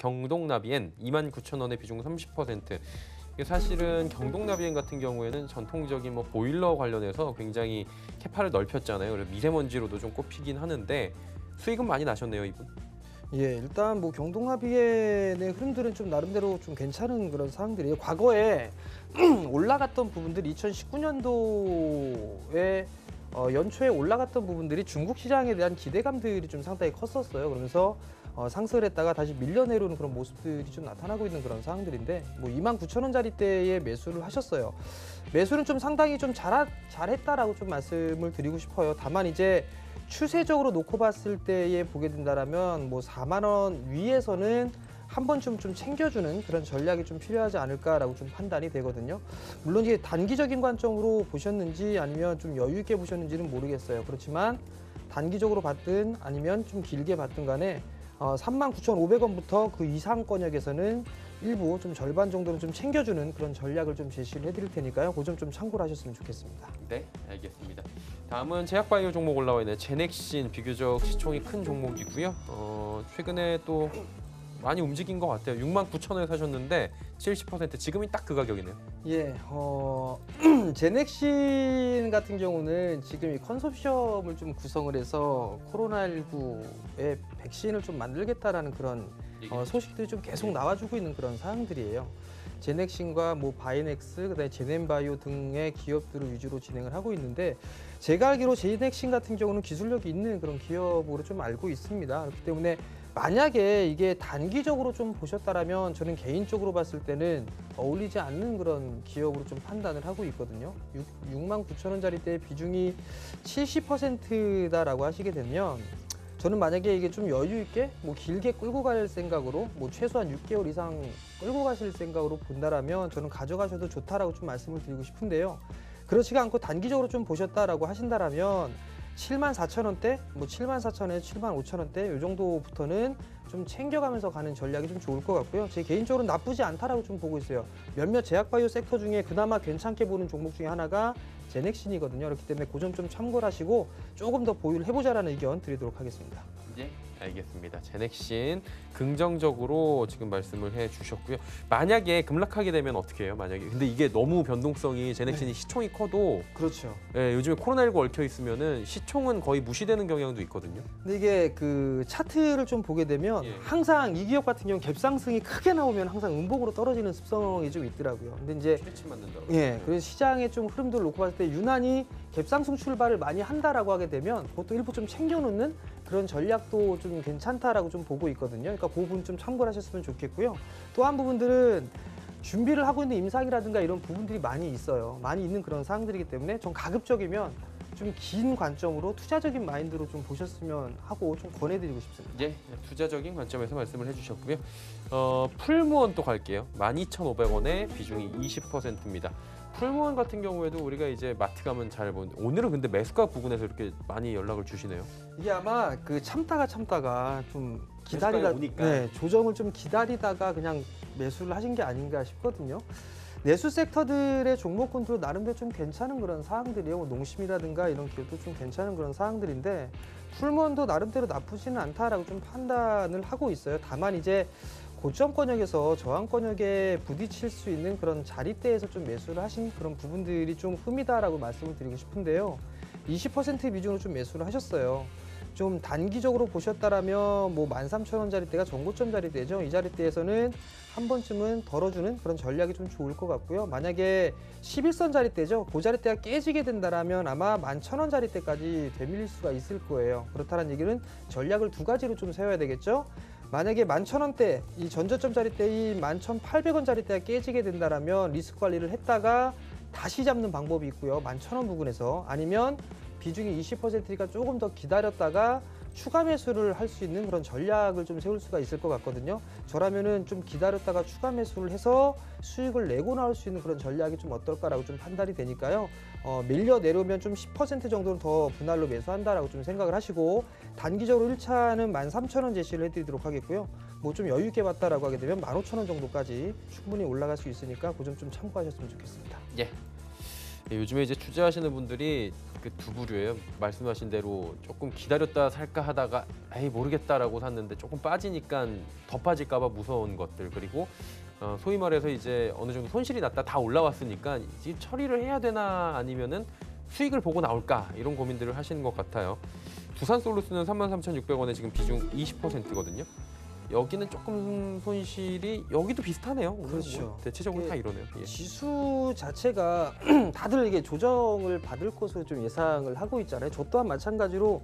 경동나비엔 29,000원의 비중 30%. 이게 사실은 경동나비엔 같은 경우에는 전통적인 뭐 보일러 관련해서 굉장히 캐파를 넓혔잖아요. 그래서 미세먼지로도 좀 꼽히긴 하는데 수익은 많이 나셨네요, 이분. 예, 일단 뭐 경동나비엔의 흐름들은 좀 나름대로 좀 괜찮은 그런 상황들이에요. 과거에 올라갔던 부분들 2019년도에 연초에 올라갔던 부분들이 중국 시장에 대한 기대감들이 좀 상당히 컸었어요. 그러면서 상승을 했다가 다시 밀려 내려오는 그런 모습들이 좀 나타나고 있는 그런 상황들인데 뭐 29,000원짜리대에 매수를 하셨어요. 매수는 좀 상당히 좀 잘했다라고 좀 말씀을 드리고 싶어요. 다만 이제 추세적으로 놓고 봤을 때에 보게 된다라면 뭐 4만 원 위에서는 한 번쯤 좀 챙겨주는 그런 전략이 좀 필요하지 않을까라고 좀 판단이 되거든요. 물론 이게 단기적인 관점으로 보셨는지 아니면 좀 여유 있게 보셨는지는 모르겠어요. 그렇지만 단기적으로 봤든 아니면 좀 길게 봤든 간에 39,500원부터 그 이상권역에서는 일부 좀 절반 정도는 좀 챙겨주는 그런 전략을 좀 제시를 해드릴 테니까요. 그 점 좀 참고를 하셨으면 좋겠습니다. 네, 알겠습니다. 다음은 제약바이오 종목 올라와 있는 제넥신, 비교적 시총이 큰 종목이고요. 최근에 또 많이 움직인 것 같아요. 69,000원에 사셨는데 70% 지금이 딱 그 가격이네요. 예, 제넥신 같은 경우는 지금 이 컨소시엄을 좀 구성을 해서 코로나19의 백신을 좀 만들겠다라는 그런 소식들이 좀 계속 나와주고 있는 그런 사항들이에요. 제넥신과 뭐 바이넥스, 그다음에 제넨바이오 등의 기업들을 위주로 진행을 하고 있는데 제가 알기로 제넥신 같은 경우는 기술력이 있는 그런 기업으로 좀 알고 있습니다. 그렇기 때문에 만약에 이게 단기적으로 좀 보셨다라면 저는 개인적으로 봤을 때는 어울리지 않는 그런 기업으로 좀 판단을 하고 있거든요. 69,000원짜리대 비중이 70%다라고 하시게 되면 저는 만약에 이게 좀 여유 있게 뭐 길게 끌고 갈 생각으로 뭐 최소한 6개월 이상 끌고 가실 생각으로 본다라면 저는 가져가셔도 좋다라고 좀 말씀을 드리고 싶은데요. 그렇지가 않고 단기적으로 좀 보셨다라고 하신다라면 74,000원대, 뭐 74,000원에 75,000원대 이 정도부터는 좀 챙겨가면서 가는 전략이 좀 좋을 것 같고요. 제 개인적으로 나쁘지 않다라고 좀 보고 있어요. 몇몇 제약바이오 섹터 중에 그나마 괜찮게 보는 종목 중에 하나가 제넥신이거든요. 그렇기 때문에 그 점 좀 참고를 하시고 조금 더 보유를 해보자라는 의견 드리도록 하겠습니다. 네, 알겠습니다. 제넥신 긍정적으로 지금 말씀을 해주셨고요. 만약에 급락하게 되면 어떻게 해요? 만약에 근데 이게 너무 변동성이 제넥신이 시총이 커도 그렇죠. 예, 요즘에 코로나19 얽혀 있으면은 시총은 거의 무시되는 경향도 있거든요. 근데 이게 그 차트를 좀 보게 되면 예. 항상 이 기업 같은 경우 갭상승이 크게 나오면 항상 음봉으로 떨어지는 습성이 좀 있더라고요. 근데 이제 최대치 맞는다고. 예, 그래서 시장의 좀 흐름들을 놓고 봤을 때 유난히 갭상승 출발을 많이 한다라고 하게 되면 보통 일부 좀 챙겨놓는 그런 전략도 좀 괜찮다라고 좀 보고 있거든요. 그러니까 그 부분 좀 참고를 하셨으면 좋겠고요. 또 한 부분들은 준비를 하고 있는 임상이라든가 이런 부분들이 많이 있어요. 많이 있는 그런 사항들이기 때문에 좀 가급적이면 좀 긴 관점으로 투자적인 마인드로 좀 보셨으면 하고 좀 권해드리고 싶습니다. 예, 투자적인 관점에서 말씀을 해주셨고요. 풀무원 또 갈게요. 12,500원에 비중이 20%입니다. 풀무원 같은 경우에도 우리가 이제 마트 가면 잘 보는데 오늘은 근데 매수가 부근에서 이렇게 많이 연락을 주시네요. 이게 아마 그 참다가 좀 기다리다, 오니까. 네, 조정을 좀 기다리다가 그냥 매수를 하신 게 아닌가 싶거든요. 내수 섹터들의 종목군도 나름대로 좀 괜찮은 그런 사항들이에요. 뭐 농심이라든가 이런 기업도 좀 괜찮은 그런 사항들인데 풀무원도 나름대로 나쁘지는 않다라고 좀 판단을 하고 있어요. 다만 이제 고점권역에서 저항권역에 부딪힐 수 있는 그런 자리대에서 좀 매수를 하신 그런 부분들이 좀 흠이다라고 말씀을 드리고 싶은데요. 20% 비중으로 좀 매수를 하셨어요. 좀 단기적으로 보셨다라면 뭐 13,000원짜리대가 전고점 자리대죠. 이 자리대에서는 한 번쯤은 덜어주는 그런 전략이 좀 좋을 것 같고요. 만약에 11선 자리대죠. 그 자리대가 깨지게 된다라면 아마 11,000원짜리대까지 되밀릴 수가 있을 거예요. 그렇다는 얘기는 전략을 두 가지로 좀 세워야 되겠죠. 만약에 11,000원대, 이 전저점 자리대 이 11,800원짜리대가 깨지게 된다라면 리스크 관리를 했다가 다시 잡는 방법이 있고요. 11,000원 부근에서 아니면 비중이 20%니까 조금 더 기다렸다가 추가 매수를 할 수 있는 그런 전략을 좀 세울 수가 있을 것 같거든요. 저라면은 좀 기다렸다가 추가 매수를 해서 수익을 내고 나올 수 있는 그런 전략이 좀 어떨까라고 좀 판단이 되니까요. 밀려 내려오면 좀 10% 정도는 더 분할로 매수한다라고 좀 생각을 하시고 단기적으로 1차는 13,000원 제시를 해드리도록 하겠고요. 뭐 좀 여유 있게 봤다라고 하게 되면 15,000원 정도까지 충분히 올라갈 수 있으니까 그 점 좀 참고하셨으면 좋겠습니다. 예. 예, 요즘에 이제 투자하시는 분들이 그 두 부류예요. 말씀하신 대로 조금 기다렸다 살까 하다가 에이 모르겠다라고 샀는데 조금 빠지니까 더 빠질까봐 무서운 것들, 그리고 소위 말해서 이제 어느 정도 손실이 났다 다 올라왔으니까 이제 처리를 해야 되나 아니면은 수익을 보고 나올까, 이런 고민들을 하시는 것 같아요. 두산솔루스는 33,600원에 지금 비중 20%거든요. 여기는 조금 손실이, 여기도 비슷하네요. 오늘 그렇죠. 뭐 대체적으로 다 이러네요. 예. 지수 자체가 다들 이게 조정을 받을 것으로 좀 예상을 하고 있잖아요. 저 또한 마찬가지로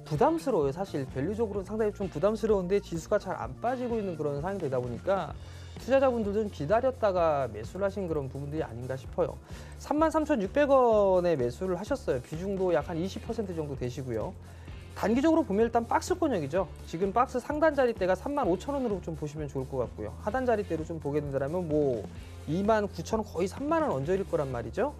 부담스러워요. 사실 밸류적으로는 상당히 좀 부담스러운데 지수가 잘 안 빠지고 있는 그런 상황이 되다 보니까 투자자분들은 기다렸다가 매수를 하신 그런 부분들이 아닌가 싶어요. 33,600원에 매수를 하셨어요. 비중도 약 한 20% 정도 되시고요. 단기적으로 보면 일단 박스권역이죠. 지금 박스 상단 자리대가 35,000원으로 좀 보시면 좋을 것 같고요. 하단 자리대로 좀 보게 된다면 뭐 29,000원, 거의 3만 원 얹어일 거란 말이죠.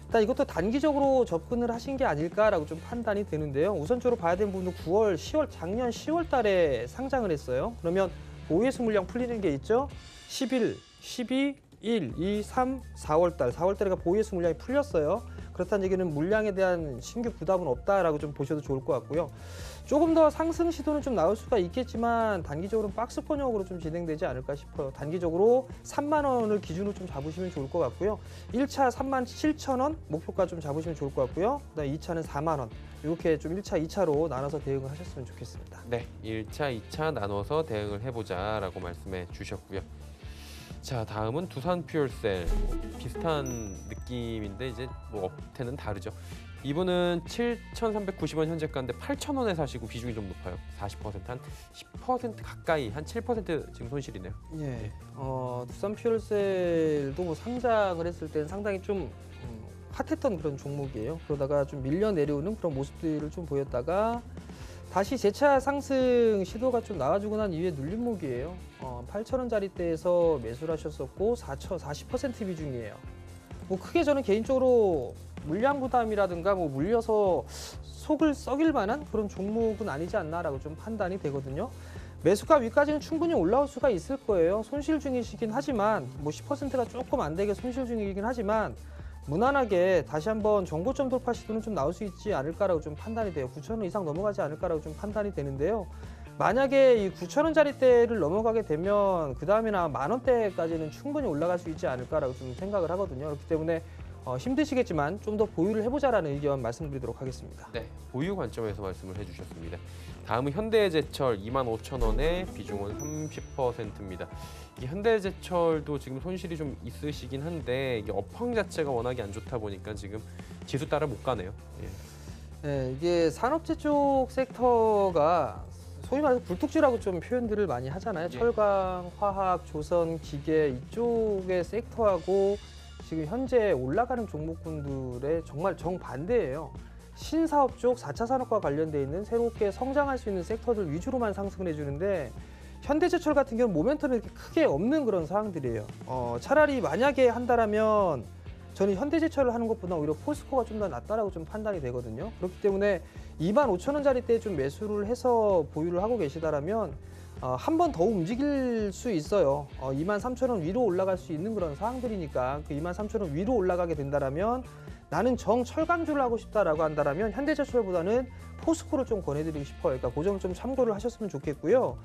일단 이것도 단기적으로 접근을 하신 게 아닐까라고 좀 판단이 되는데요. 우선적으로 봐야 되는 부분은 9월, 10월, 작년 10월 달에 상장을 했어요. 그러면 보유예수 물량 풀리는 게 있죠. 11, 12, 1, 2, 3, 4월 달. 4월 달에 보유예수 물량이 풀렸어요. 그렇다는 얘기는 물량에 대한 신규 부담은 없다라고 좀 보셔도 좋을 것 같고요. 조금 더 상승 시도는 좀 나올 수가 있겠지만 단기적으로는 박스권역으로 좀 진행되지 않을까 싶어요. 단기적으로 3만 원을 기준으로 좀 잡으시면 좋을 것 같고요. 1차 37,000원 목표가 좀 잡으시면 좋을 것 같고요. 그다음에 2차는 4만 원. 이렇게 좀 1차, 2차로 나눠서 대응을 하셨으면 좋겠습니다. 네, 1차, 2차 나눠서 대응을 해보자라고 말씀해 주셨고요. 자, 다음은 두산퓨얼셀. 비슷한 느낌인데 이제 뭐 업태는 다르죠. 이분은 7,390원 현재가인데 8,000원에 사시고 비중이 좀 높아요. 40%, 한 10% 가까이, 한 7% 지금 손실이네요. 예, 두산퓨얼셀도 뭐 상장을 했을 때는 상당히 좀 핫했던 그런 종목이에요. 그러다가 좀 밀려 내려오는 그런 모습들을 좀 보였다가 다시 재차 상승 시도가 좀 나와주고 난 이후에 눌림목이에요. 8,000원짜리대에서 매수를 하셨었고 40% 비중이에요. 뭐 크게 저는 개인적으로 물량 부담이라든가 뭐 물려서 속을 썩일 만한 그런 종목은 아니지 않나라고 좀 판단이 되거든요. 매수가 위까지는 충분히 올라올 수가 있을 거예요. 손실 중이시긴 하지만 뭐 10%가 조금 안 되게 손실 중이긴 하지만 무난하게 다시 한번 정고점 돌파 시도는 좀 나올 수 있지 않을까라고 좀 판단이 돼요. 9,000원 이상 넘어가지 않을까라고 좀 판단이 되는데요. 만약에 이 9,000원짜리대를 넘어가게 되면 그 다음에나 만원대까지는 충분히 올라갈 수 있지 않을까라고 좀 생각을 하거든요. 그렇기 때문에 힘드시겠지만 좀 더 보유를 해보자라는 의견 말씀드리도록 하겠습니다. 네, 보유 관점에서 말씀을 해주셨습니다. 다음은 현대제철 25,000원에 비중은 30%입니다. 이 현대제철도 지금 손실이 좀 있으시긴 한데 이게 업황 자체가 워낙에 안 좋다 보니까 지금 지수 따라 못 가네요. 예. 네, 이게 산업재 쪽 섹터가 소위 말해서 불특지라고 좀 표현들을 많이 하잖아요. 예. 철강, 화학, 조선, 기계 이쪽의 섹터하고 지금 현재 올라가는 종목군들의 정말 정반대예요. 신사업 쪽 4차 산업과 관련돼 있는 새롭게 성장할 수 있는 섹터들 위주로만 상승을 해주는데 현대제철 같은 경우는 모멘텀이 이렇게 크게 없는 그런 상황들이에요. 차라리 만약에 한다라면 저는 현대제철을 하는 것보다 오히려 포스코가 좀 더 낫다라고 좀 판단이 되거든요. 그렇기 때문에 25,000원짜리대 좀 매수를 해서 보유를 하고 계시다라면 한 번 더 움직일 수 있어요. 23,000원 위로 올라갈 수 있는 그런 상황들이니까 그 23,000원 위로 올라가게 된다라면 나는 정철강주를 하고 싶다라고 한다라면 현대제철보다는 포스코를 좀 권해드리고 싶어요. 그러니까 그 점을 좀 참고를 하셨으면 좋겠고요.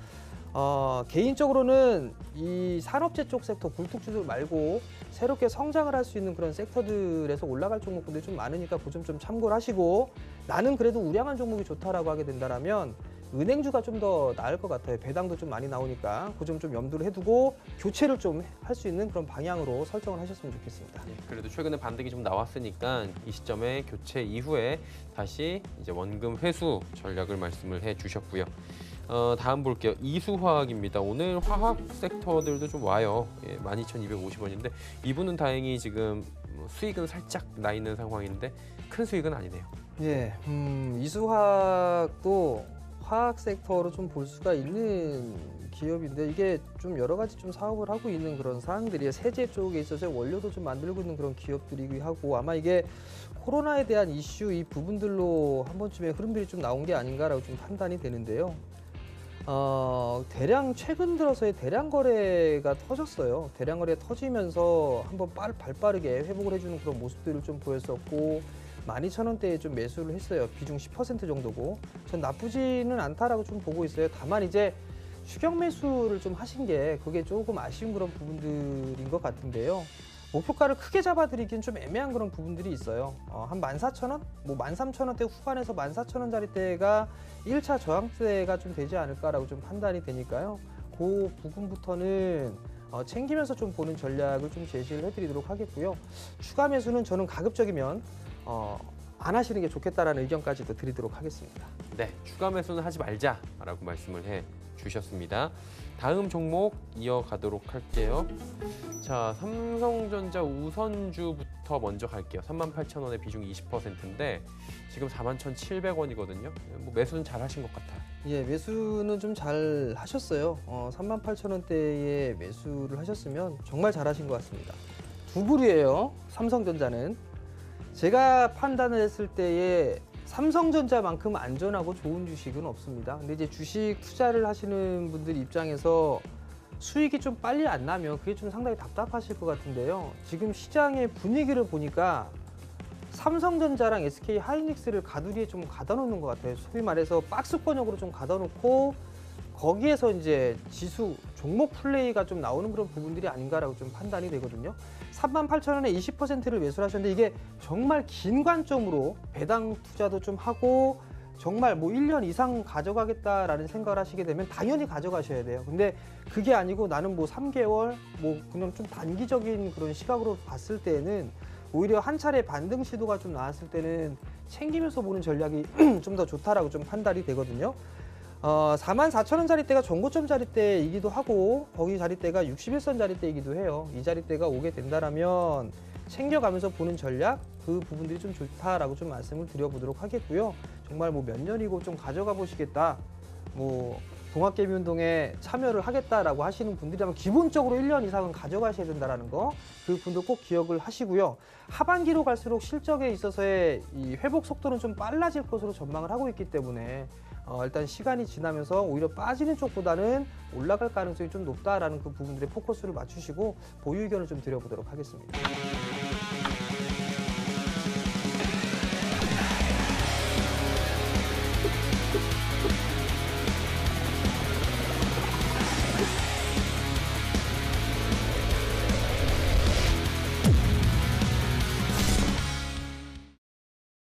개인적으로는 이 산업재 쪽 섹터 굴뚝주들 말고 새롭게 성장을 할 수 있는 그런 섹터들에서 올라갈 종목들이 좀 많으니까 그 점 좀 참고를 하시고 나는 그래도 우량한 종목이 좋다라고 하게 된다라면 은행주가 좀 더 나을 것 같아요. 배당도 좀 많이 나오니까 그 점 좀 염두를 해두고 교체를 좀 할 수 있는 그런 방향으로 설정을 하셨으면 좋겠습니다. 예, 그래도 최근에 반등이 좀 나왔으니까 이 시점에 교체 이후에 다시 이제 원금 회수 전략을 말씀을 해주셨고요. 다음 볼게요. 이수화학입니다. 오늘 화학 섹터들도 좀 와요. 예, 12,250원인데 이분은 다행히 지금 수익은 살짝 나 있는 상황인데 큰 수익은 아니네요. 예, 이수화학도 화학 섹터로 좀 볼 수가 있는 기업인데 이게 좀 여러 가지 좀 사업을 하고 있는 그런 사항들이에요. 세제 쪽에 있어서 원료도 좀 만들고 있는 그런 기업들이기도 하고 아마 이게 코로나에 대한 이슈 이 부분들로 한 번쯤에 흐름들이 좀 나온 게 아닌가라고 좀 판단이 되는데요. 대량 최근 들어서의 대량 거래가 터졌어요. 대량 거래 터지면서 한번 발빠르게 회복을 해주는 그런 모습들을 좀 보였었고 12,000원대에 좀 매수를 했어요. 비중 10% 정도고 전 나쁘지는 않다라고 좀 보고 있어요. 다만 이제 추격 매수를 좀 하신 게 그게 조금 아쉬운 그런 부분들인 것 같은데요. 목표가를 크게 잡아드리기는 좀 애매한 그런 부분들이 있어요. 한 14,000원? 뭐 13,000원대 후반에서 14,000원짜리대가 1차 저항대가 좀 되지 않을까라고 좀 판단이 되니까요. 그 부분부터는 챙기면서 좀 보는 전략을 좀 제시를 해드리도록 하겠고요. 추가 매수는 저는 가급적이면 안 하시는 게 좋겠다라는 의견까지도 드리도록 하겠습니다. 네, 추가 매수는 하지 말자라고 말씀을 해 주셨습니다. 다음 종목 이어가도록 할게요. 자, 삼성전자 우선주부터 먼저 갈게요. 38,000원의 비중 20%인데 지금 41,700원이거든요. 뭐 매수는 잘 하신 것 같아요. 예, 매수는 좀 잘 하셨어요. 38,000원대에 매수를 하셨으면 정말 잘 하신 것 같습니다. 두 불이에요. 삼성전자는. 제가 판단을 했을 때에 삼성전자만큼 안전하고 좋은 주식은 없습니다. 근데 이제 주식 투자를 하시는 분들 입장에서 수익이 좀 빨리 안 나면 그게 좀 상당히 답답하실 것 같은데요. 지금 시장의 분위기를 보니까 삼성전자랑 SK 하이닉스를 가두리에 좀 가다 놓는 것 같아요. 소위 말해서 박스권역으로 좀 가다 놓고 거기에서 이제 지수 종목 플레이가 좀 나오는 그런 부분들이 아닌가라고 좀 판단이 되거든요. 38,000원에 20%를 매수를 하셨는데 이게 정말 긴 관점으로 배당 투자도 좀 하고 정말 뭐 1년 이상 가져가겠다라는 생각을 하시게 되면 당연히 가져가셔야 돼요. 근데 그게 아니고 나는 뭐 3개월 뭐 그냥 좀 단기적인 그런 시각으로 봤을 때에는 오히려 한 차례 반등 시도가 좀 나왔을 때는 챙기면서 보는 전략이 좀 더 좋다라고 좀 판단이 되거든요. 44,000원짜리대가 전고점 자리대이기도 하고 거기 자리대가 61선 자리대이기도 해요. 이 자리대가 오게 된다라면 챙겨가면서 보는 전략 그 부분들이 좀 좋다라고 좀 말씀을 드려보도록 하겠고요. 정말 뭐 몇 년이고 좀 가져가 보시겠다. 뭐 동학개미운동에 참여를 하겠다라고 하시는 분들이라면 기본적으로 1년 이상은 가져가셔야 된다는 거 그 분도 꼭 기억을 하시고요. 하반기로 갈수록 실적에 있어서의 이 회복 속도는 좀 빨라질 것으로 전망을 하고 있기 때문에 일단 시간이 지나면서 오히려 빠지는 쪽보다는 올라갈 가능성이 좀 높다라는 그 부분들에 포커스를 맞추시고 보유 의견을 좀 드려보도록 하겠습니다.